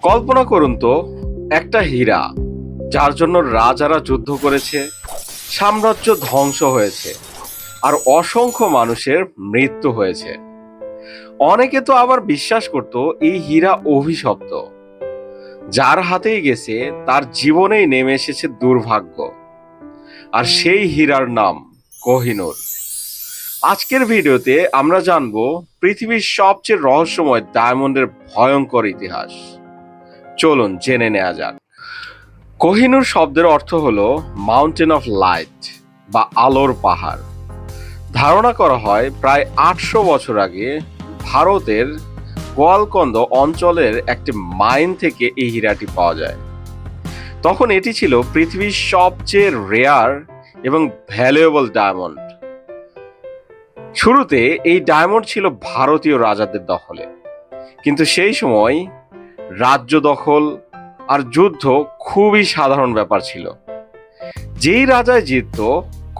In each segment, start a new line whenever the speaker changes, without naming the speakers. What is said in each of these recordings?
কল্পনা করুন তো, একটা হীরা যার জন্য রাজারা যুদ্ধ করেছে, সাম্রাজ্য ধ্বংস হয়েছে, আর অসংখ্য মানুষের মৃত্যু হয়েছে। অনেকে তো আবার বিশ্বাস করত এই হীরা অভিশপ্ত, যার হাতেই গেছে তার জীবনেই নেমে এসেছে দুর্ভাগ্য। আর সেই হীরার নাম কোহিনূর। আজকের ভিডিওতে আমরা জানবো পৃথিবীর সবচেয়ে রহস্যময় ডায়মন্ডের ভয়ঙ্কর ইতিহাস। চলুন জেনে নেওয়া যাক। কোহিনূর শব্দের অর্থ হলো মাউন্টেন অফ লাইট বা আলোর পাহাড়। ধারণা করা হয় প্রায় ৮০০ বছর আগে ভারতের গোয়ালকন্দ অঞ্চলের একটি মাইন থেকে এই হীরাটি পাওয়া যায়। তখন এটি ছিল পৃথিবীর সবচেয়ে রেয়ার এবং ভ্যালুয়েবল ডায়মন্ড। শুরুতে এই ডায়মন্ড ছিল ভারতীয় রাজাদের দখলে, কিন্তু সেই সময় রাজ্য দখল আর যুদ্ধ খুবই সাধারণ ব্যাপার ছিল। যেই রাজায় জিতত,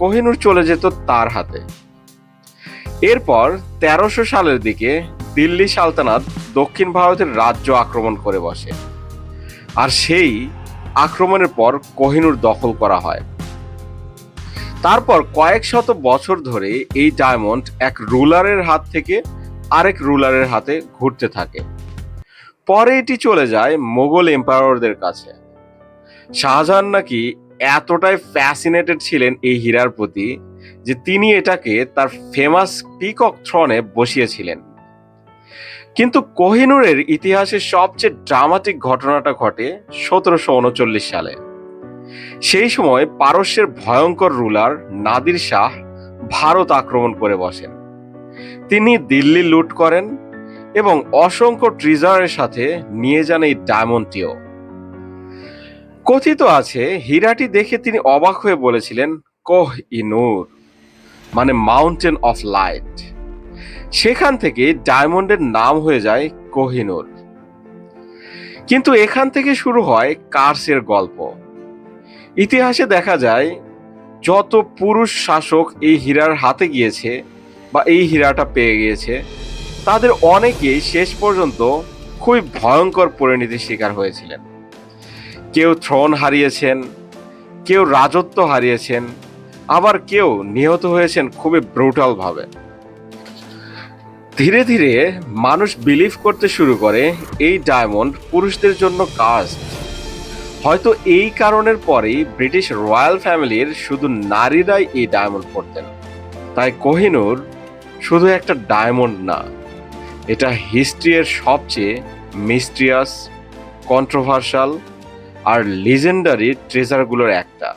কোহিনূর চলে যেত তার হাতে। এরপর ১৩০০ সালের দিকে দিল্লি সালতানাত দক্ষিণ ভারতের রাজ্য আক্রমণ করে বসে, আর সেই আক্রমণের পর কোহিনূর দখল করা হয়। তারপর কয়েক শত বছর ধরে এই ডায়মন্ড এক রুলারের হাত থেকে আরেক রুলারের হাতে ঘুরতে থাকে। পরে এটি চলে যায় মোগল এম্পায়ারদের কাছে। শাহজাহান নাকি এতটাই ফ্যাসিনেটেড ছিলেন এই হীরার প্রতি যে তিনি এটাকে তার ফেমাস পিকক থ্রনে বসিয়েছিলেন। কিন্তু কোহিনূরের ইতিহাসের সবচেয়ে ড্রামাটিক ঘটনাটা ঘটে ১৭৩৯ সালে। সেই সময় পারস্যের ভয়ঙ্কর রুলার নাদির শাহ ভারত আক্রমণ করে বসেন। তিনি দিল্লি লুট করেন এবং অসংখ্য ট্রিজারের সাথে নিয়ে যান এই ডায়মন্ডটিও। কথিত আছে হীরাটি দেখে তিনি অবাক হয়ে বলেছিলেন, কোহ-ই-নূর, মানে মাউন্টেন অফ লাইট। সেখান থেকে ডায়মন্ডের নাম হয়ে যায় কোহিনূর। কিন্তু এখান থেকে শুরু হয় কার্সের গল্প। ইতিহাসে দেখা যায় যত পুরুষ শাসক এই হীরার হাতে গিয়েছে বা এই হীরাটা পেয়ে গিয়েছে, তাদের অনেকেই শেষ পর্যন্ত খুবই ভয়ঙ্কর পরিণতির শিকার হয়েছিলেন। কেউ থ্রোন হারিয়েছেন, কেউ রাজত্ব হারিয়েছেন, আবার কেউ নিহত হয়েছেন খুবই ব্রুটাল ভাবে। ধীরে ধীরে মানুষ বিলিভ করতে শুরু করে এই ডায়মন্ড পুরুষদের জন্য কাস্ট। হয়তো এই কারণের পরেই ব্রিটিশ রয়্যাল ফ্যামিলির শুধু নারীরাই এই ডায়মন্ড পরতেন। তাই কোহিনূর শুধু একটা ডায়মন্ড না, এটা হিস্ট্রির সবচেয়ে মিস্ট্রিয়াস, কন্ট্রোভার্সাল আর লিজেন্ডারি ট্রেজারগুলোর একটা।